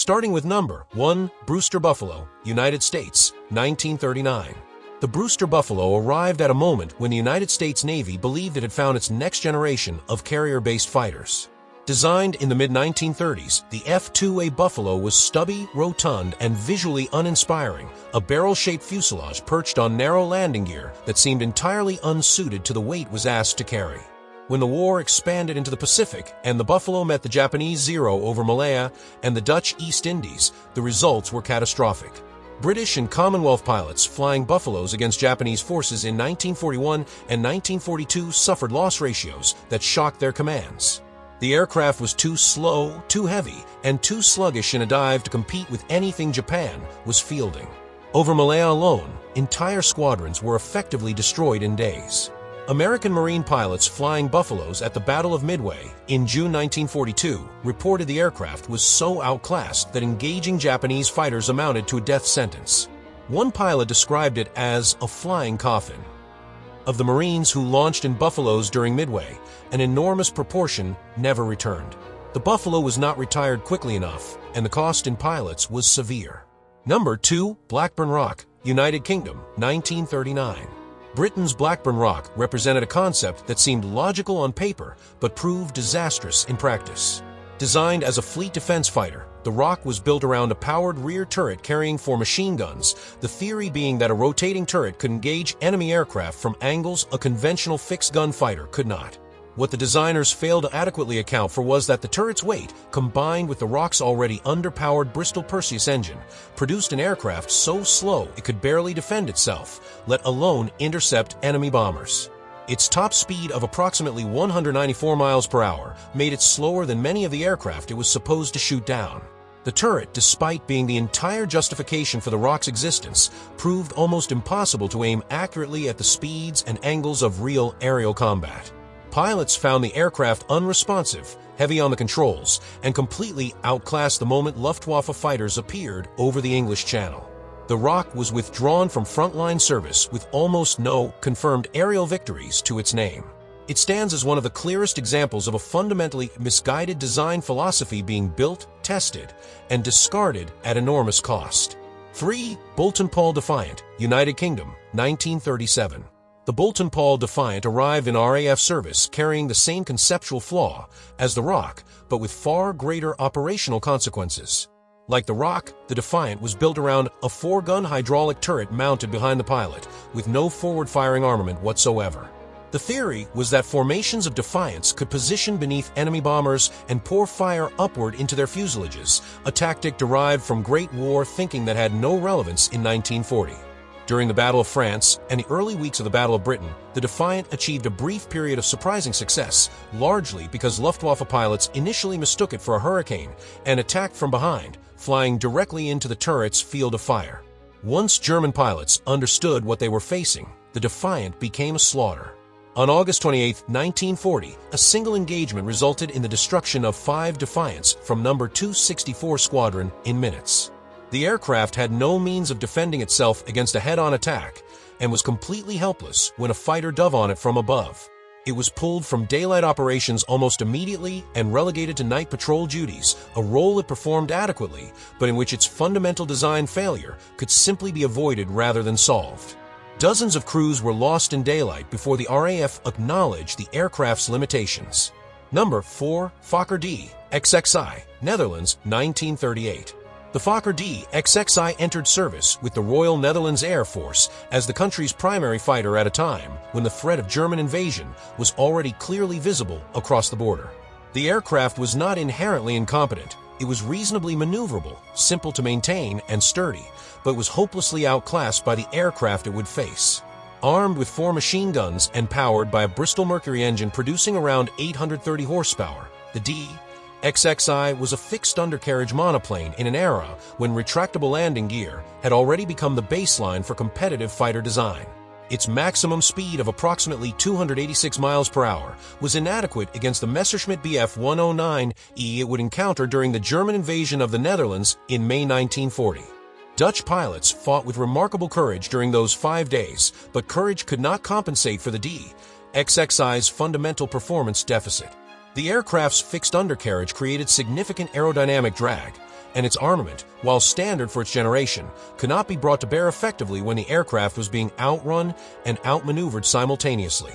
Starting with number 1, Brewster Buffalo, United States, 1939. The Brewster Buffalo arrived at a moment when the United States Navy believed it had found its next generation of carrier-based fighters. Designed in the mid-1930s, the F-2A Buffalo was stubby, rotund, and visually uninspiring, a barrel-shaped fuselage perched on narrow landing gear that seemed entirely unsuited to the weight it was asked to carry. When the war expanded into the Pacific and the Buffalo met the Japanese Zero over Malaya and the Dutch East Indies, the results were catastrophic. British and Commonwealth pilots flying Buffaloes against Japanese forces in 1941 and 1942 suffered loss ratios that shocked their commands. The aircraft was too slow, too heavy, and too sluggish in a dive to compete with anything Japan was fielding. Over Malaya alone, entire squadrons were effectively destroyed in days. American Marine pilots flying Buffaloes at the Battle of Midway in June 1942 reported the aircraft was so outclassed that engaging Japanese fighters amounted to a death sentence. One pilot described it as a flying coffin. Of the Marines who launched in Buffaloes during Midway, an enormous proportion never returned. The Buffalo was not retired quickly enough, and the cost in pilots was severe. Number 2, Blackburn Rock, United Kingdom, 1939. Britain's Blackburn Rock represented a concept that seemed logical on paper but proved disastrous in practice. Designed as a fleet defense fighter, the Rock was built around a powered rear turret carrying 4 machine guns, the theory being that a rotating turret could engage enemy aircraft from angles a conventional fixed-gun fighter could not. What the designers failed to adequately account for was that the turret's weight, combined with the Rock's already underpowered Bristol Perseus engine, produced an aircraft so slow it could barely defend itself, let alone intercept enemy bombers. Its top speed of approximately 194 miles per hour made it slower than many of the aircraft it was supposed to shoot down. The turret, despite being the entire justification for the Rock's existence, proved almost impossible to aim accurately at the speeds and angles of real aerial combat. Pilots found the aircraft unresponsive, heavy on the controls, and completely outclassed the moment Luftwaffe fighters appeared over the English Channel. The Rock was withdrawn from frontline service with almost no confirmed aerial victories to its name. It stands as one of the clearest examples of a fundamentally misguided design philosophy being built, tested, and discarded at enormous cost. 3. Boulton-Paul Defiant, United Kingdom, 1937. The Boulton-Paul Defiant arrived in RAF service carrying the same conceptual flaw as the Rock, but with far greater operational consequences. Like the Rock, the Defiant was built around a 4-gun hydraulic turret mounted behind the pilot, with no forward-firing armament whatsoever. The theory was that formations of Defiants could position beneath enemy bombers and pour fire upward into their fuselages, a tactic derived from Great War thinking that had no relevance in 1940. During the Battle of France and the early weeks of the Battle of Britain, the Defiant achieved a brief period of surprising success, largely because Luftwaffe pilots initially mistook it for a Hurricane and attacked from behind, flying directly into the turret's field of fire. Once German pilots understood what they were facing, the Defiant became a slaughter. On August 28, 1940, a single engagement resulted in the destruction of 5 Defiants from No. 264 Squadron in minutes. The aircraft had no means of defending itself against a head-on attack and was completely helpless when a fighter dove on it from above. It was pulled from daylight operations almost immediately and relegated to night patrol duties, a role it performed adequately, but in which its fundamental design failure could simply be avoided rather than solved. Dozens of crews were lost in daylight before the RAF acknowledged the aircraft's limitations. Number 4, Fokker-D, XXI, Netherlands, 1938. The Fokker-D XXI entered service with the Royal Netherlands Air Force as the country's primary fighter at a time when the threat of German invasion was already clearly visible across the border. The aircraft was not inherently incompetent. It was reasonably maneuverable, simple to maintain, and sturdy, but was hopelessly outclassed by the aircraft it would face. Armed with 4 machine guns and powered by a Bristol Mercury engine producing around 830 horsepower, the XXI was a fixed undercarriage monoplane in an era when retractable landing gear had already become the baseline for competitive fighter design. Its maximum speed of approximately 286 miles per hour was inadequate against the Messerschmitt Bf 109E it would encounter during the German invasion of the Netherlands in May 1940. Dutch pilots fought with remarkable courage during those 5 days, but courage could not compensate for the XXI's fundamental performance deficit. The aircraft's fixed undercarriage created significant aerodynamic drag, and its armament, while standard for its generation, could not be brought to bear effectively when the aircraft was being outrun and outmaneuvered simultaneously.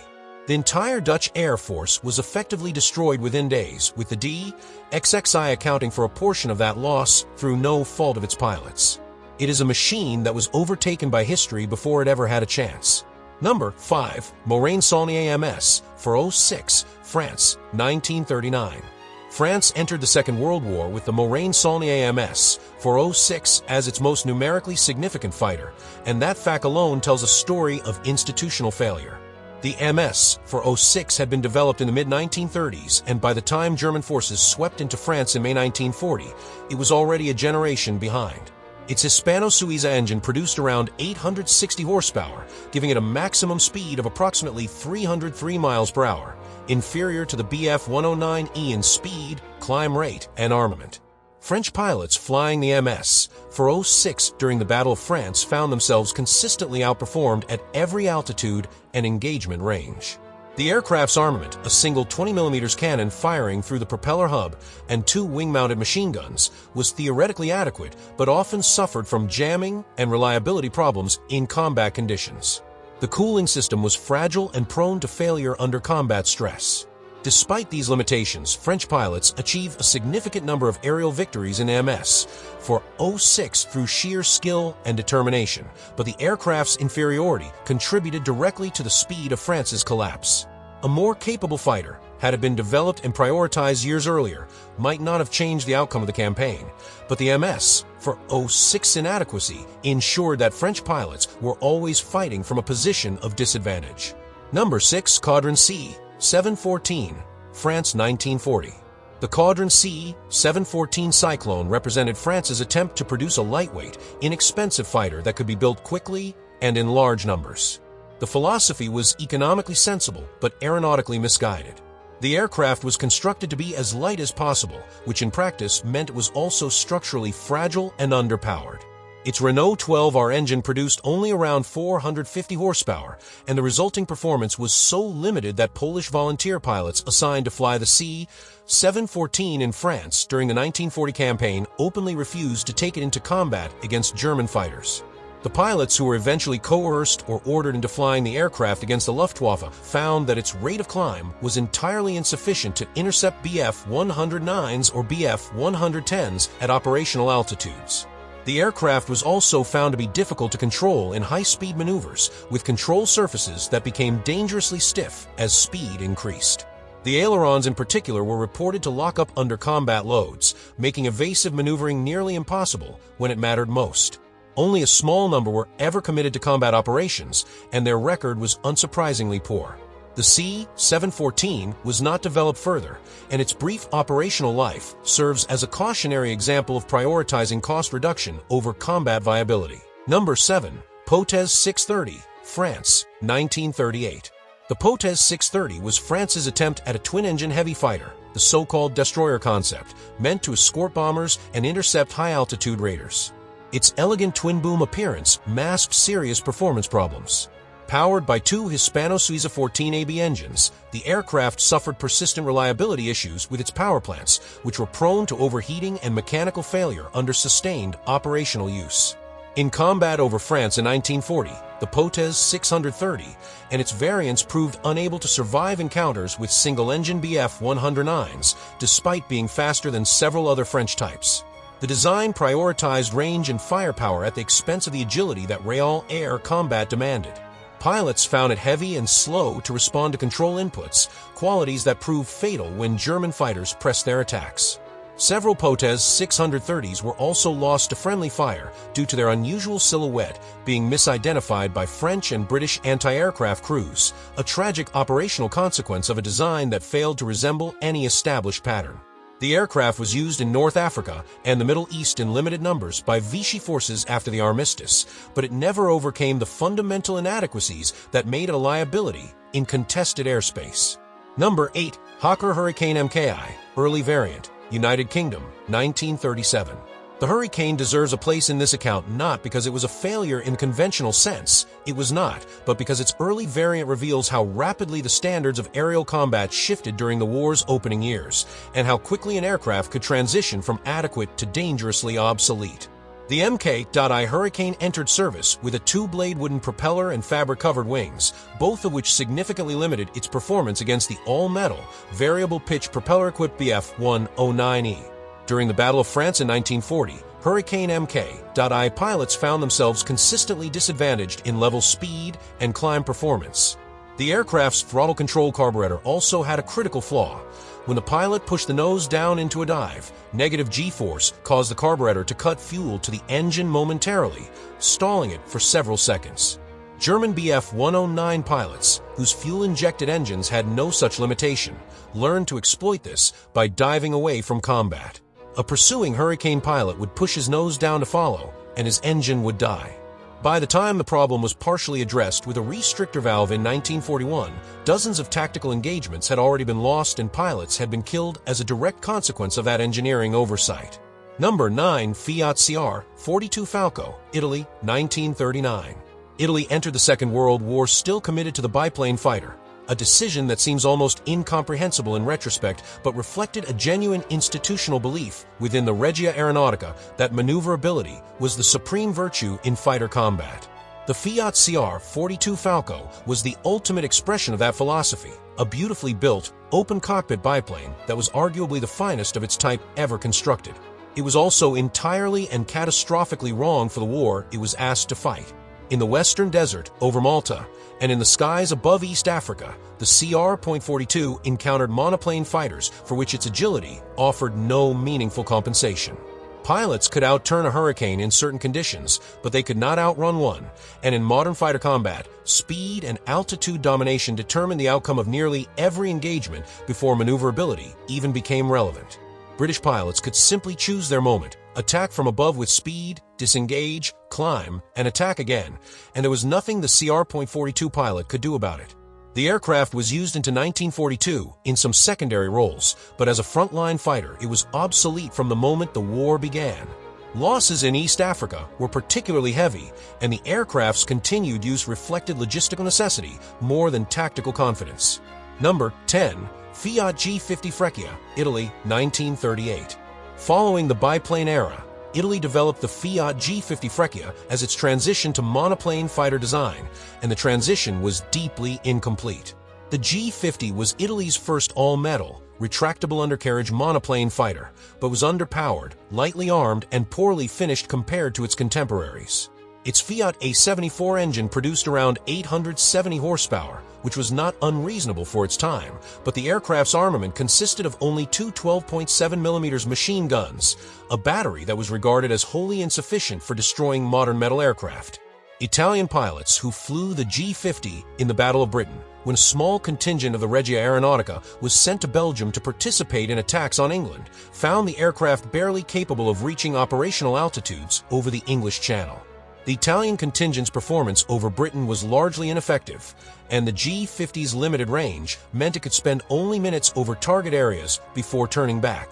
The entire Dutch Air Force was effectively destroyed within days, with the DXXI accounting for a portion of that loss through no fault of its pilots. It is a machine that was overtaken by history before it ever had a chance. Number 5. Morane-Saulnier MS, 406, France, 1939. France entered the Second World War with the Morane-Saulnier MS, 406 as its most numerically significant fighter, and that fact alone tells a story of institutional failure. The MS 406 had been developed in the mid-1930s, and by the time German forces swept into France in May 1940, it was already a generation behind. Its Hispano-Suiza engine produced around 860 horsepower, giving it a maximum speed of approximately 303 miles per hour, inferior to the Bf-109E in speed, climb rate, and armament. French pilots flying the MS 406 during the Battle of France found themselves consistently outperformed at every altitude and engagement range. The aircraft's armament, a single 20mm cannon firing through the propeller hub and 2 wing-mounted machine guns, was theoretically adequate but often suffered from jamming and reliability problems in combat conditions. The cooling system was fragile and prone to failure under combat stress. Despite these limitations, French pilots achieved a significant number of aerial victories in MS 406 through sheer skill and determination, but the aircraft's inferiority contributed directly to the speed of France's collapse. A more capable fighter, had it been developed and prioritized years earlier, might not have changed the outcome of the campaign, but the MS 406 inadequacy ensured that French pilots were always fighting from a position of disadvantage. Number 6. Squadron C 714, France 1940. The Squadron C 714 Cyclone represented France's attempt to produce a lightweight, inexpensive fighter that could be built quickly and in large numbers. The philosophy was economically sensible but aeronautically misguided. The aircraft was constructed to be as light as possible, which in practice meant it was also structurally fragile and underpowered. Its Renault 12R engine produced only around 450 horsepower, and the resulting performance was so limited that Polish volunteer pilots assigned to fly the C-714 in France during the 1940 campaign openly refused to take it into combat against German fighters. The pilots who were eventually coerced or ordered into flying the aircraft against the Luftwaffe found that its rate of climb was entirely insufficient to intercept Bf-109s or Bf-110s at operational altitudes. The aircraft was also found to be difficult to control in high-speed maneuvers, with control surfaces that became dangerously stiff as speed increased. The ailerons in particular were reported to lock up under combat loads, making evasive maneuvering nearly impossible when it mattered most. Only a small number were ever committed to combat operations, and their record was unsurprisingly poor. The C-714 was not developed further, and its brief operational life serves as a cautionary example of prioritizing cost reduction over combat viability. Number 7. Potez 630, France, 1938. The Potez 630 was France's attempt at a twin-engine heavy fighter, the so-called destroyer concept, meant to escort bombers and intercept high-altitude raiders. Its elegant twin-boom appearance masked serious performance problems. Powered by 2 Hispano-Suiza 14AB engines, the aircraft suffered persistent reliability issues with its power plants, which were prone to overheating and mechanical failure under sustained operational use. In combat over France in 1940, the Potez 630 and its variants proved unable to survive encounters with single-engine Bf-109s, despite being faster than several other French types. The design prioritized range and firepower at the expense of the agility that real air combat demanded. Pilots found it heavy and slow to respond to control inputs, qualities that proved fatal when German fighters pressed their attacks. Several Potez 630s were also lost to friendly fire due to their unusual silhouette being misidentified by French and British anti-aircraft crews, a tragic operational consequence of a design that failed to resemble any established pattern. The aircraft was used in North Africa and the Middle East in limited numbers by Vichy forces after the armistice, but it never overcame the fundamental inadequacies that made it a liability in contested airspace. Number 8. Hawker Hurricane MKI, early variant, United Kingdom, 1937. The Hurricane deserves a place in this account not because it was a failure in conventional sense, it was not, but because its early variant reveals how rapidly the standards of aerial combat shifted during the war's opening years, and how quickly an aircraft could transition from adequate to dangerously obsolete. The Mk.I Hurricane entered service with a two-blade wooden propeller and fabric-covered wings, both of which significantly limited its performance against the all-metal, variable-pitch propeller-equipped Bf-109E. During the Battle of France in 1940, Hurricane Mk.I pilots found themselves consistently disadvantaged in level speed and climb performance. The aircraft's throttle control carburetor also had a critical flaw. When the pilot pushed the nose down into a dive, negative G-force caused the carburetor to cut fuel to the engine momentarily, stalling it for several seconds. German Bf-109 pilots, whose fuel-injected engines had no such limitation, learned to exploit this by diving away from combat. A pursuing Hurricane pilot would push his nose down to follow, and his engine would die. By the time the problem was partially addressed with a restrictor valve in 1941, dozens of tactical engagements had already been lost and pilots had been killed as a direct consequence of that engineering oversight. Number 9. Fiat CR-42 Falco, Italy, 1939. Italy entered the Second World War still committed to the biplane fighter, a decision that seems almost incomprehensible in retrospect, but reflected a genuine institutional belief within the Regia Aeronautica that maneuverability was the supreme virtue in fighter combat. The Fiat CR-42 Falco was the ultimate expression of that philosophy, a beautifully built, open-cockpit biplane that was arguably the finest of its type ever constructed. It was also entirely and catastrophically wrong for the war it was asked to fight. In the Western Desert, over Malta, and in the skies above East Africa, the CR-42 encountered monoplane fighters for which its agility offered no meaningful compensation. Pilots could outturn a Hurricane in certain conditions, but they could not outrun one, and in modern fighter combat, speed and altitude domination determined the outcome of nearly every engagement before maneuverability even became relevant. British pilots could simply choose their moment, attack from above with speed, disengage, climb, and attack again, and there was nothing the CR-42 pilot could do about it. The aircraft was used into 1942 in some secondary roles, but as a frontline fighter, it was obsolete from the moment the war began. Losses in East Africa were particularly heavy, and the aircraft's continued use reflected logistical necessity more than tactical confidence. Number 10. Fiat G50 Freccia, Italy, 1938. Following the biplane era, Italy developed the Fiat G50 Freccia as its transition to monoplane fighter design, and the transition was deeply incomplete. The G50 was Italy's first all-metal, retractable undercarriage monoplane fighter, but was underpowered, lightly armed, and poorly finished compared to its contemporaries. Its Fiat A74 engine produced around 870 horsepower, which was not unreasonable for its time, but the aircraft's armament consisted of only two 12.7mm machine guns, a battery that was regarded as wholly insufficient for destroying modern metal aircraft. Italian pilots who flew the G50 in the Battle of Britain, when a small contingent of the Regia Aeronautica was sent to Belgium to participate in attacks on England, found the aircraft barely capable of reaching operational altitudes over the English Channel. The Italian contingent's performance over Britain was largely ineffective, and the G50's limited range meant it could spend only minutes over target areas before turning back.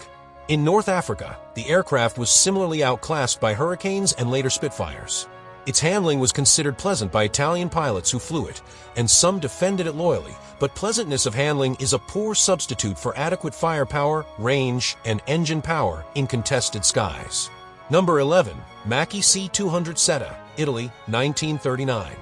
In North Africa, the aircraft was similarly outclassed by Hurricanes and later Spitfires. Its handling was considered pleasant by Italian pilots who flew it, and some defended it loyally, but pleasantness of handling is a poor substitute for adequate firepower, range, and engine power in contested skies. Number 11. Macchi C200 Setta, Italy, 1939.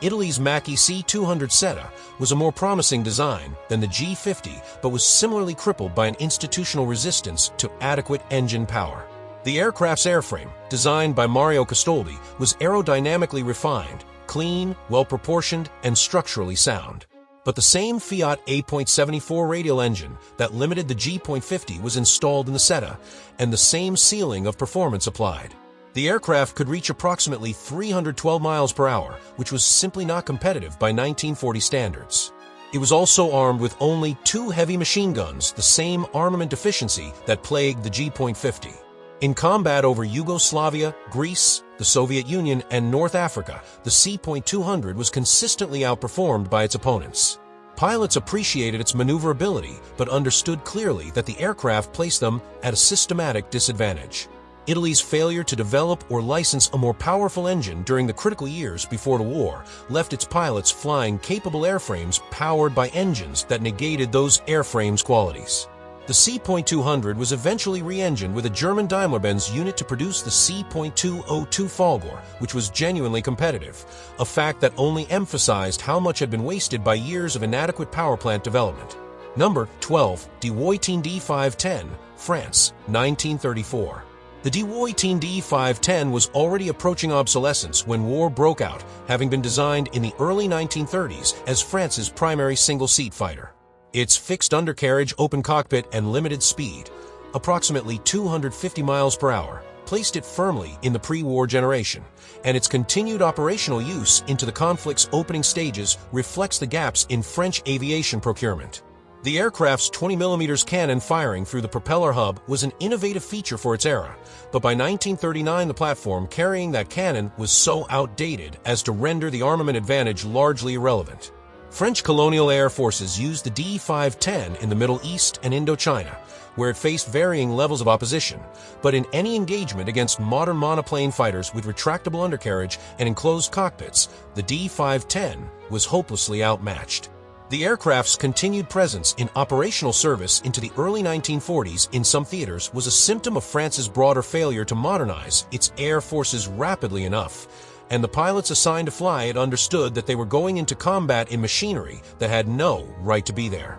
Italy's Macchi C200 Setta was a more promising design than the G50, but was similarly crippled by an institutional resistance to adequate engine power. The aircraft's airframe, designed by Mario Castoldi, was aerodynamically refined, clean, well-proportioned, and structurally sound. But the same Fiat A.74 radial engine that limited the G.50 was installed in the Setta, and the same ceiling of performance applied. The aircraft could reach approximately 312 miles per hour, which was simply not competitive by 1940 standards. It was also armed with only two heavy machine guns, the same armament deficiency that plagued the G.50. In combat over Yugoslavia, Greece, the Soviet Union, and North Africa, the C.200 was consistently outperformed by its opponents. Pilots appreciated its maneuverability, but understood clearly that the aircraft placed them at a systematic disadvantage. Italy's failure to develop or license a more powerful engine during the critical years before the war left its pilots flying capable airframes powered by engines that negated those airframes' qualities. The C.200 was eventually re-engined with a German Daimler-Benz unit to produce the C.202 Folgor, which was genuinely competitive, a fact that only emphasized how much had been wasted by years of inadequate power plant development. Number 12. WWII D510, France, 1934. The WWII D510 was already approaching obsolescence when war broke out, having been designed in the early 1930s as France's primary single-seat fighter. Its fixed undercarriage, open cockpit, and limited speed, approximately 250 miles per hour, placed it firmly in the pre-war generation, and its continued operational use into the conflict's opening stages reflects the gaps in French aviation procurement. The aircraft's 20mm cannon firing through the propeller hub was an innovative feature for its era, but by 1939 the platform carrying that cannon was so outdated as to render the armament advantage largely irrelevant. French colonial air forces used the D510 in the Middle East and Indochina, where it faced varying levels of opposition, but in any engagement against modern monoplane fighters with retractable undercarriage and enclosed cockpits, the D510 was hopelessly outmatched. The aircraft's continued presence in operational service into the early 1940s in some theaters was a symptom of France's broader failure to modernize its air forces rapidly enough, and the pilots assigned to fly it understood that they were going into combat in machinery that had no right to be there.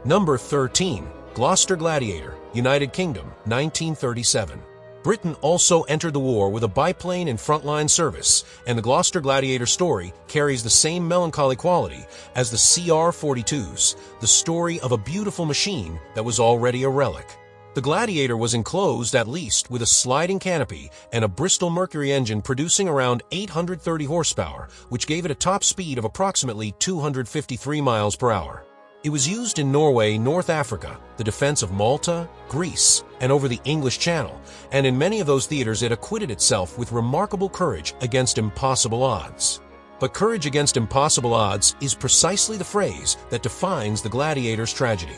Number 13. Gloucester Gladiator, United Kingdom, 1937. Britain also entered the war with a biplane in frontline service, and the Gloucester Gladiator story carries the same melancholy quality as the CR-42's, the story of a beautiful machine that was already a relic. The Gladiator was enclosed at least with a sliding canopy and a Bristol Mercury engine producing around 830 horsepower, which gave it a top speed of approximately 253 miles per hour. It was used in Norway, North Africa, the defense of Malta, Greece, and over the English Channel, and in many of those theaters it acquitted itself with remarkable courage against impossible odds. But courage against impossible odds is precisely the phrase that defines the Gladiator's tragedy.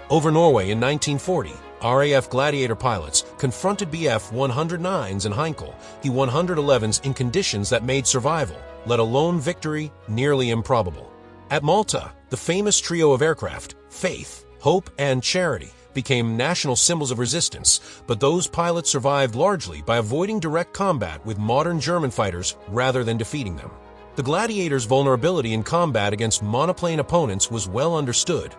Over Norway in 1940, RAF Gladiator pilots confronted Bf 109s and Heinkel, the 111s, in conditions that made survival, let alone victory, nearly improbable. At Malta, the famous trio of aircraft, Faith, Hope, and Charity, became national symbols of resistance, but those pilots survived largely by avoiding direct combat with modern German fighters rather than defeating them. The Gladiator's vulnerability in combat against monoplane opponents was well understood,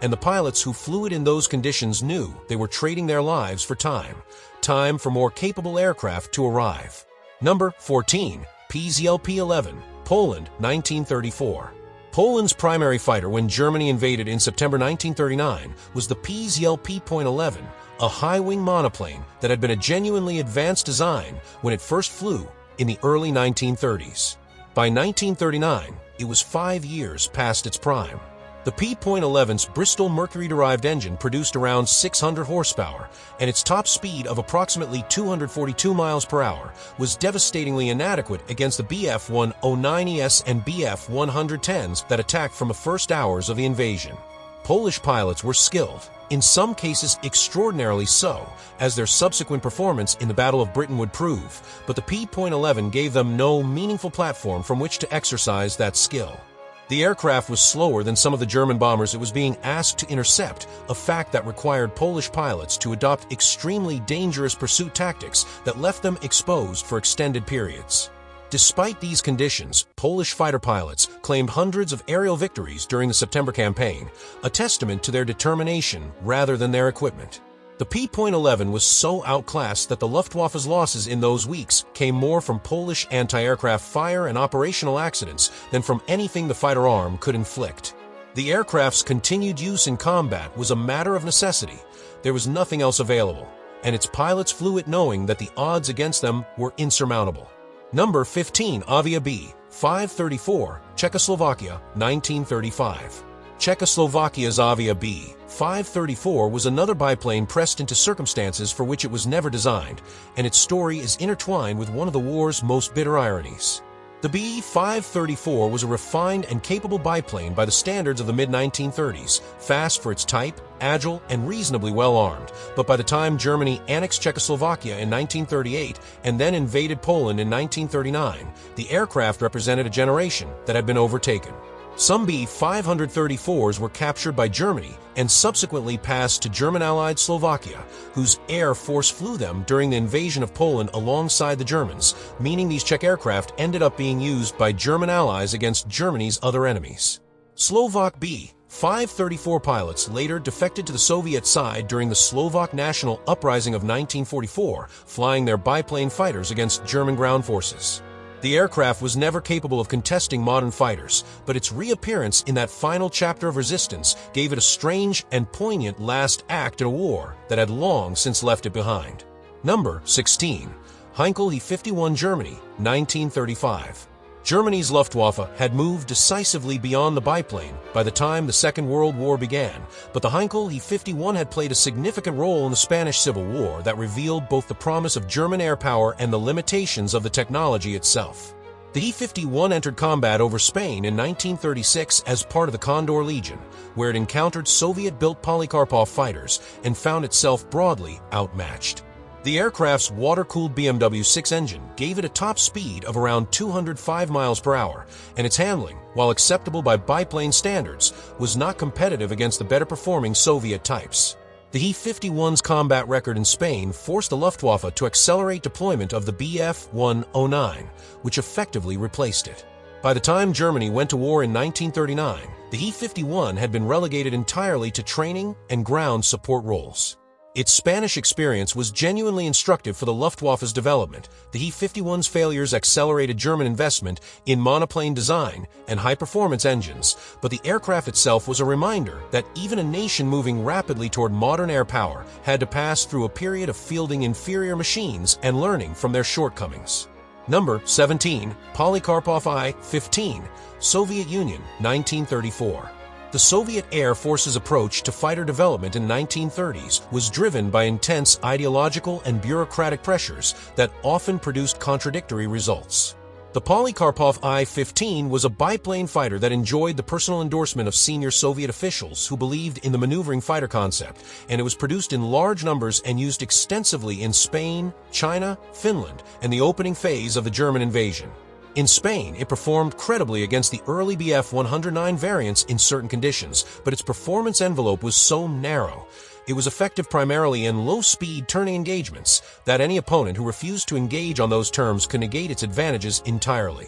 and the pilots who flew it in those conditions knew they were trading their lives for time for more capable aircraft to arrive. Number 14. PZLP-11, Poland, 1934. Poland's primary fighter when Germany invaded in September 1939 was the PZLP-11, a high-wing monoplane that had been a genuinely advanced design when it first flew in the early 1930s. By 1939, it was 5 years past its prime. The P.11's Bristol Mercury-derived engine produced around 600 horsepower, and its top speed of approximately 242 miles per hour was devastatingly inadequate against the Bf-109Es and Bf-110s that attacked from the first hours of the invasion. Polish pilots were skilled, in some cases extraordinarily so, as their subsequent performance in the Battle of Britain would prove, but the P.11 gave them no meaningful platform from which to exercise that skill. The aircraft was slower than some of the German bombers it was being asked to intercept, a fact that required Polish pilots to adopt extremely dangerous pursuit tactics that left them exposed for extended periods. Despite these conditions, Polish fighter pilots claimed hundreds of aerial victories during the September campaign, a testament to their determination rather than their equipment. The P.11 was so outclassed that the Luftwaffe's losses in those weeks came more from Polish anti-aircraft fire and operational accidents than from anything the fighter arm could inflict. The aircraft's continued use in combat was a matter of necessity. There was nothing else available, and its pilots flew it knowing that the odds against them were insurmountable. Number 15. Avia B, 534, Czechoslovakia, 1935. Czechoslovakia's Avia B, 534 was another biplane pressed into circumstances for which it was never designed, and its story is intertwined with one of the war's most bitter ironies. The Be-534 was a refined and capable biplane by the standards of the mid-1930s, fast for its type, agile, and reasonably well-armed. But by the time Germany annexed Czechoslovakia in 1938 and then invaded Poland in 1939, the aircraft represented a generation that had been overtaken. Some Be-534s were captured by Germany and subsequently passed to German-allied Slovakia, whose Air Force flew them during the invasion of Poland alongside the Germans, meaning these Czech aircraft ended up being used by German allies against Germany's other enemies. Slovak Be-534 pilots later defected to the Soviet side during the Slovak National Uprising of 1944, flying their biplane fighters against German ground forces. The aircraft was never capable of contesting modern fighters, but its reappearance in that final chapter of resistance gave it a strange and poignant last act in a war that had long since left it behind. Number 16. Heinkel He-51 Germany, 1935. Germany's Luftwaffe had moved decisively beyond the biplane by the time the Second World War began, but the Heinkel He-51 had played a significant role in the Spanish Civil War that revealed both the promise of German air power and the limitations of the technology itself. The He-51 entered combat over Spain in 1936 as part of the Condor Legion, where it encountered Soviet-built Polikarpov fighters and found itself broadly outmatched. The aircraft's water-cooled BMW 6 engine gave it a top speed of around 205 miles per hour, and its handling, while acceptable by biplane standards, was not competitive against the better-performing Soviet types. The He-51's combat record in Spain forced the Luftwaffe to accelerate deployment of the Bf-109, which effectively replaced it. By the time Germany went to war in 1939, the He-51 had been relegated entirely to training and ground support roles. Its Spanish experience was genuinely instructive for the Luftwaffe's development. The He-51's failures accelerated German investment in monoplane design and high-performance engines, but the aircraft itself was a reminder that even a nation moving rapidly toward modern air power had to pass through a period of fielding inferior machines and learning from their shortcomings. Number 17. Polikarpov I-15, Soviet Union, 1934. The Soviet Air Force's approach to fighter development in the 1930s was driven by intense ideological and bureaucratic pressures that often produced contradictory results. The Polikarpov I-15 was a biplane fighter that enjoyed the personal endorsement of senior Soviet officials who believed in the maneuvering fighter concept, and it was produced in large numbers and used extensively in Spain, China, Finland, and the opening phase of the German invasion. In Spain, it performed credibly against the early Bf-109 variants in certain conditions, but its performance envelope was so narrow. It was effective primarily in low-speed turning engagements that any opponent who refused to engage on those terms could negate its advantages entirely.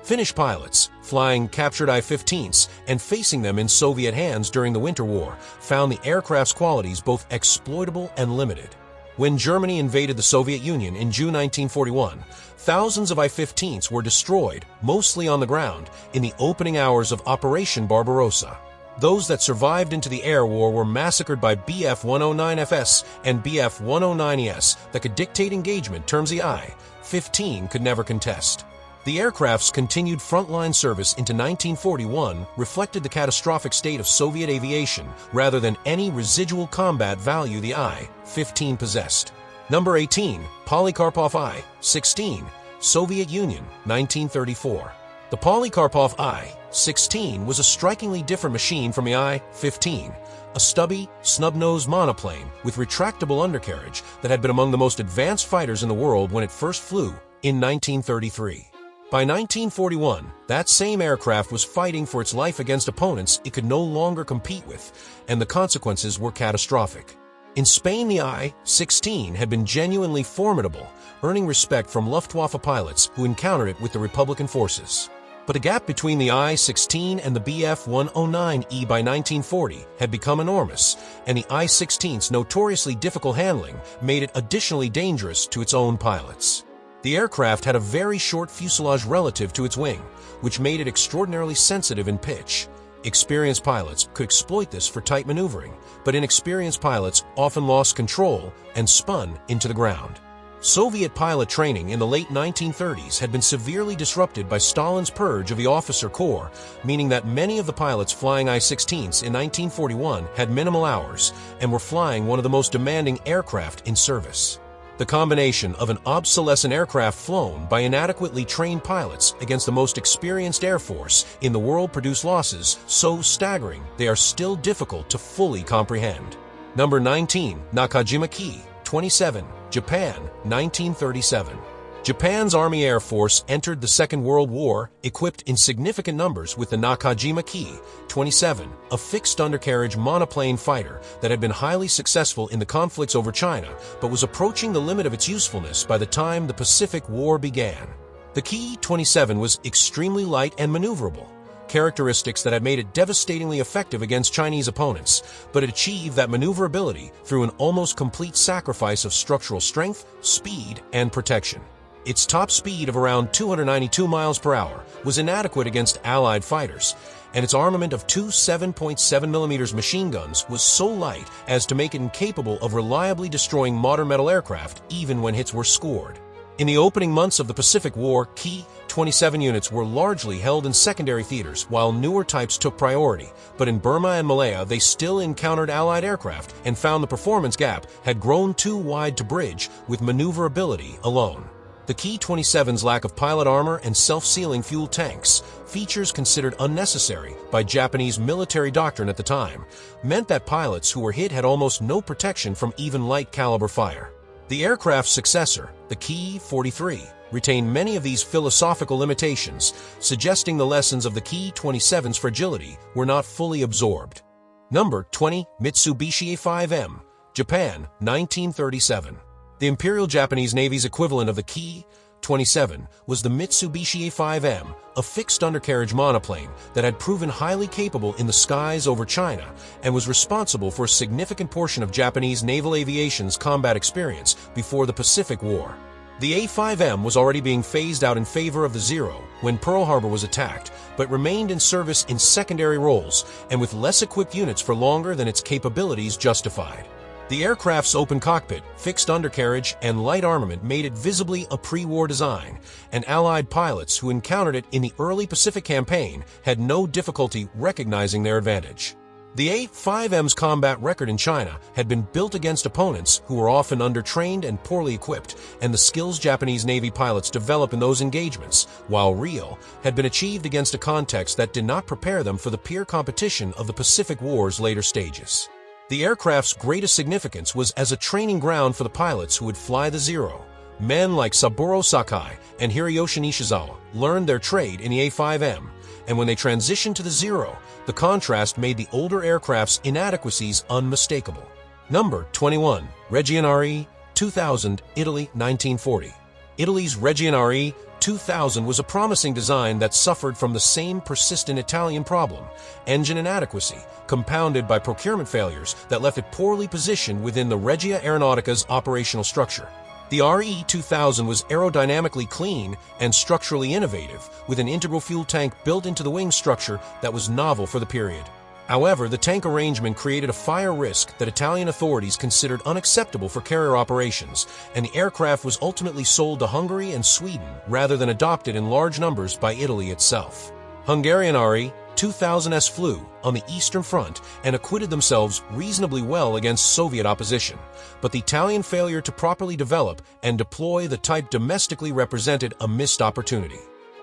Finnish pilots, flying captured I-15s and facing them in Soviet hands during the Winter War, found the aircraft's qualities both exploitable and limited. When Germany invaded the Soviet Union in June 1941, thousands of I-15s were destroyed, mostly on the ground, in the opening hours of Operation Barbarossa. Those that survived into the air war were massacred by Bf-109FS and Bf-109ES that could dictate engagement terms the I-15 could never contest. The aircraft's continued frontline service into 1941 reflected the catastrophic state of Soviet aviation rather than any residual combat value the I-15 possessed. Number 18. Polikarpov I-16, Soviet Union, 1934. The Polikarpov I-16 was a strikingly different machine from the I-15, a stubby, snub-nosed monoplane with retractable undercarriage that had been among the most advanced fighters in the world when it first flew in 1933. By 1941, that same aircraft was fighting for its life against opponents it could no longer compete with, and the consequences were catastrophic. In Spain, the I-16 had been genuinely formidable, earning respect from Luftwaffe pilots who encountered it with the Republican forces. But the gap between the I-16 and the Bf-109E by 1940 had become enormous, and the I-16's notoriously difficult handling made it additionally dangerous to its own pilots. The aircraft had a very short fuselage relative to its wing, which made it extraordinarily sensitive in pitch. Experienced pilots could exploit this for tight maneuvering, but inexperienced pilots often lost control and spun into the ground. Soviet pilot training in the late 1930s had been severely disrupted by Stalin's purge of the officer corps, meaning that many of the pilots flying I-16s in 1941 had minimal hours and were flying one of the most demanding aircraft in service. The combination of an obsolescent aircraft flown by inadequately trained pilots against the most experienced air force in the world produced losses so staggering they are still difficult to fully comprehend. Number 19. Nakajima-ki, 27, Japan, 1937. Japan's Army Air Force entered the Second World War equipped in significant numbers with the Nakajima-ki, 27, a fixed undercarriage monoplane fighter that had been highly successful in the conflicts over China but was approaching the limit of its usefulness by the time the Pacific War began. The Ki-27 was extremely light and maneuverable, characteristics that had made it devastatingly effective against Chinese opponents, but it achieved that maneuverability through an almost complete sacrifice of structural strength, speed, and protection. Its top speed of around 292 miles per hour was inadequate against Allied fighters, and its armament of two 7.7mm machine guns was so light as to make it incapable of reliably destroying modern metal aircraft even when hits were scored. In the opening months of the Pacific War, Ki-27 units were largely held in secondary theaters while newer types took priority, but in Burma and Malaya they still encountered Allied aircraft and found the performance gap had grown too wide to bridge with maneuverability alone. The Ki-27's lack of pilot armor and self-sealing fuel tanks, features considered unnecessary by Japanese military doctrine at the time, meant that pilots who were hit had almost no protection from even light-caliber fire. The aircraft's successor, the Ki-43, retained many of these philosophical limitations, suggesting the lessons of the Ki-27's fragility were not fully absorbed. Number 20. Mitsubishi A-5M, Japan, 1937. The Imperial Japanese Navy's equivalent of the Ki-27 was the Mitsubishi A-5M, a fixed undercarriage monoplane that had proven highly capable in the skies over China and was responsible for a significant portion of Japanese naval aviation's combat experience before the Pacific War. The A-5M was already being phased out in favor of the Zero when Pearl Harbor was attacked, but remained in service in secondary roles and with less equipped units for longer than its capabilities justified. The aircraft's open cockpit, fixed undercarriage, and light armament made it visibly a pre-war design, and Allied pilots who encountered it in the early Pacific campaign had no difficulty recognizing their advantage. The A-5M's combat record in China had been built against opponents who were often undertrained and poorly equipped, and the skills Japanese Navy pilots develop in those engagements, while real, had been achieved against a context that did not prepare them for the peer competition of the Pacific War's later stages. The aircraft's greatest significance was as a training ground for the pilots who would fly the Zero. Men like Saburo Sakai and Hiroyoshi Nishizawa learned their trade in the A-5M, and when they transitioned to the Zero, the contrast made the older aircraft's inadequacies unmistakable. Number 21. Reggiane 2000, Italy, 1940. Italy's Reggiane 2000 was a promising design that suffered from the same persistent Italian problem, engine inadequacy, compounded by procurement failures that left it poorly positioned within the Regia Aeronautica's operational structure. The RE-2000 was aerodynamically clean and structurally innovative, with an integral fuel tank built into the wing structure that was novel for the period. However, the tank arrangement created a fire risk that Italian authorities considered unacceptable for carrier operations, and the aircraft was ultimately sold to Hungary and Sweden rather than adopted in large numbers by Italy itself. Hungarian RE-2000s flew on the Eastern Front and acquitted themselves reasonably well against Soviet opposition, but the Italian failure to properly develop and deploy the type domestically represented a missed opportunity.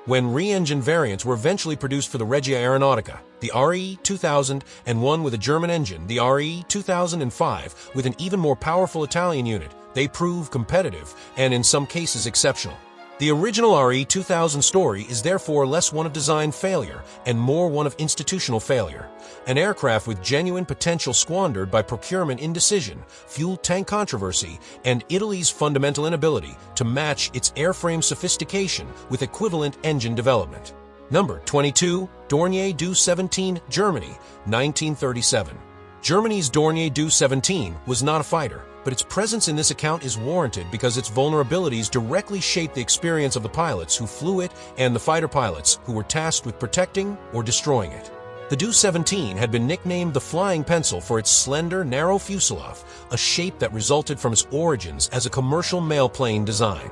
When re-engined variants were eventually produced for the Regia Aeronautica, the RE-2000 and one with a German engine, the RE-2005, with an even more powerful Italian unit, they proved competitive and in some cases exceptional. The original RE-2000 story is therefore less one of design failure and more one of institutional failure. An aircraft with genuine potential squandered by procurement indecision, fuel tank controversy, and Italy's fundamental inability to match its airframe sophistication with equivalent engine development. Number 22. Dornier Do-17, Germany, 1937. Germany's Dornier Do-17 was not a fighter, but its presence in this account is warranted because its vulnerabilities directly shaped the experience of the pilots who flew it and the fighter pilots who were tasked with protecting or destroying it. The Do-17 had been nicknamed the Flying Pencil for its slender, narrow fuselage, a shape that resulted from its origins as a commercial mailplane design.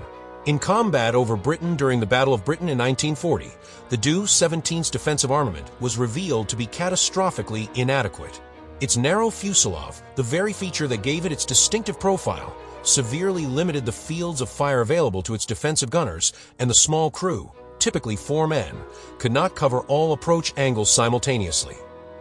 In combat over Britain during the Battle of Britain in 1940, the Do-17's defensive armament was revealed to be catastrophically inadequate. Its narrow fuselage, the very feature that gave it its distinctive profile, severely limited the fields of fire available to its defensive gunners, and the small crew, typically 4 men, could not cover all approach angles simultaneously.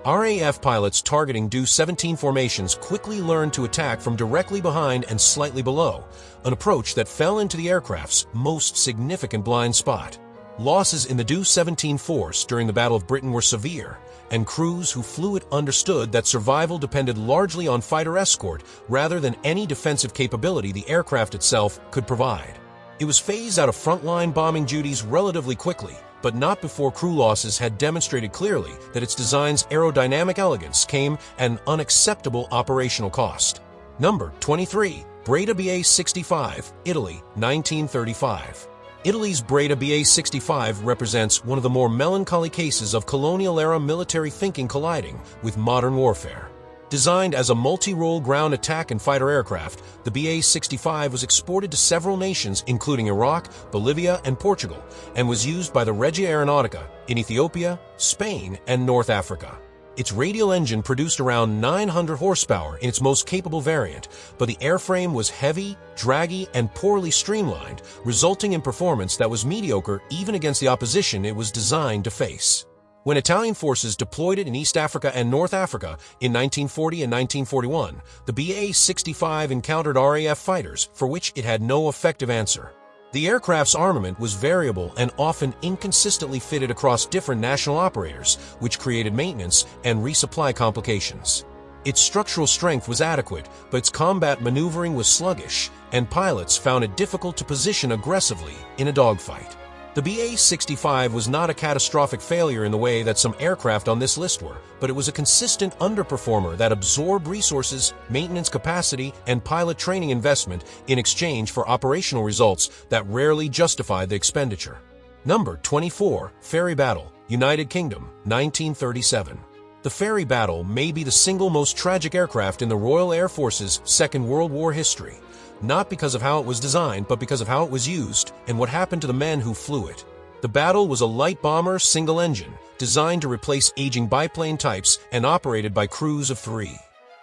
RAF pilots targeting Do-17 formations quickly learned to attack from directly behind and slightly below, an approach that fell into the aircraft's most significant blind spot. Losses in the Do-17 force during the Battle of Britain were severe, and crews who flew it understood that survival depended largely on fighter escort rather than any defensive capability the aircraft itself could provide. It was phased out of frontline bombing duties relatively quickly, but not before crew losses had demonstrated clearly that its design's aerodynamic elegance came at an unacceptable operational cost. Number 23. Breda BA-65, Italy, 1935. Italy's Breda BA-65 represents one of the more melancholy cases of colonial-era military thinking colliding with modern warfare. Designed as a multi-role ground attack and fighter aircraft, the BA-65 was exported to several nations including Iraq, Bolivia, and Portugal, and was used by the Regia Aeronautica in Ethiopia, Spain, and North Africa. Its radial engine produced around 900 horsepower in its most capable variant, but the airframe was heavy, draggy, and poorly streamlined, resulting in performance that was mediocre even against the opposition it was designed to face. When Italian forces deployed it in East Africa and North Africa in 1940 and 1941, the BA-65 encountered RAF fighters for which it had no effective answer. The aircraft's armament was variable and often inconsistently fitted across different national operators, which created maintenance and resupply complications. Its structural strength was adequate, but its combat maneuvering was sluggish, and pilots found it difficult to position aggressively in a dogfight. The BA-65 was not a catastrophic failure in the way that some aircraft on this list were, but it was a consistent underperformer that absorbed resources, maintenance capacity, and pilot training investment in exchange for operational results that rarely justified the expenditure. Number 24. Ferry Battle, United Kingdom, 1937. The Ferry Battle may be the single most tragic aircraft in the Royal Air Force's Second World War history. Not because of how it was designed, but because of how it was used and what happened to the men who flew it. The Battle was a light bomber single engine, designed to replace aging biplane types and operated by crews of 3.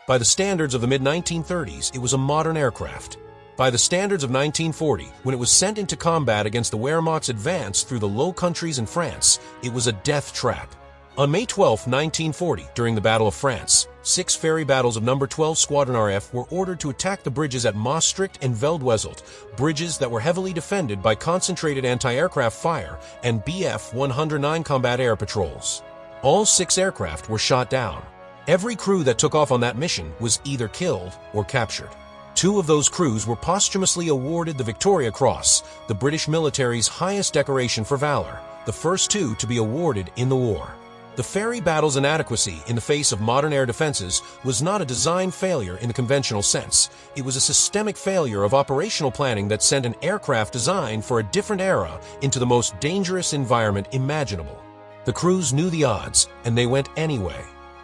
By the standards of the mid-1930s, it was a modern aircraft. By the standards of 1940, when it was sent into combat against the Wehrmacht's advance through the Low Countries and France, it was a death trap. On May 12, 1940, during the Battle of France, 6 ferry battles of No. 12 Squadron RF were ordered to attack the bridges at Maastricht and Veldwezelt, bridges that were heavily defended by concentrated anti-aircraft fire and Bf-109 combat air patrols. All 6 aircraft were shot down. Every crew that took off on that mission was either killed or captured. 2 of those crews were posthumously awarded the Victoria Cross, the British military's highest decoration for valor, the first 2 to be awarded in the war. The ferry battle's inadequacy in the face of modern air defenses was not a design failure in the conventional sense. It was a systemic failure of operational planning that sent an aircraft designed for a different era into the most dangerous environment imaginable. The crews knew the odds, and they went anyway.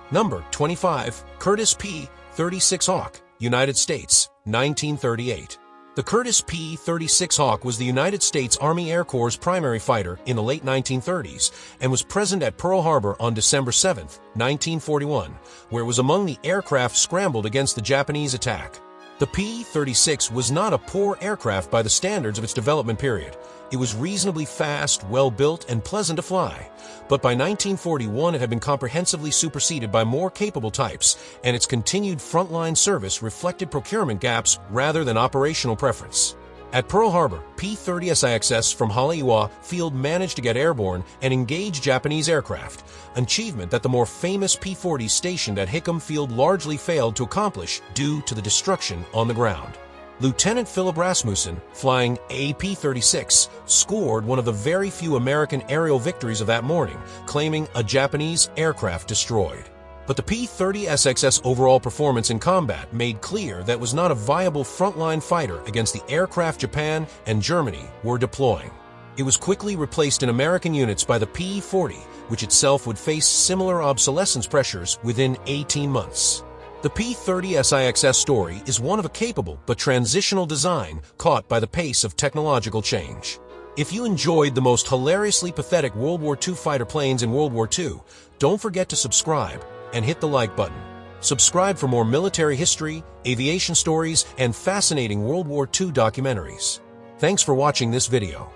Number 25. Curtiss P-36 Hawk, United States, 1938. The Curtiss P-36 Hawk was the United States Army Air Corps' primary fighter in the late 1930s and was present at Pearl Harbor on December 7, 1941, where it was among the aircraft scrambled against the Japanese attack. The P-36 was not a poor aircraft by the standards of its development period. It was reasonably fast, well-built, and pleasant to fly. But by 1941, it had been comprehensively superseded by more capable types, and its continued frontline service reflected procurement gaps rather than operational preference. At Pearl Harbor, P-30SIXS from Haleiwa Field managed to get airborne and engage Japanese aircraft, an achievement that the more famous P-40s stationed at Hickam Field largely failed to accomplish due to the destruction on the ground. Lieutenant Philip Rasmussen, flying a P-36, scored one of the very few American aerial victories of that morning, claiming a Japanese aircraft destroyed. But the P-30SXS overall performance in combat made clear that it was not a viable frontline fighter against the aircraft Japan and Germany were deploying. It was quickly replaced in American units by the P-40, which itself would face similar obsolescence pressures within 18 months. The P-30SIXS story is one of a capable but transitional design caught by the pace of technological change. If you enjoyed the most hilariously pathetic World War II fighter planes in World War II, don't forget to subscribe and hit the like button. Subscribe for more military history, aviation stories, and fascinating World War II documentaries. Thanks for watching this video.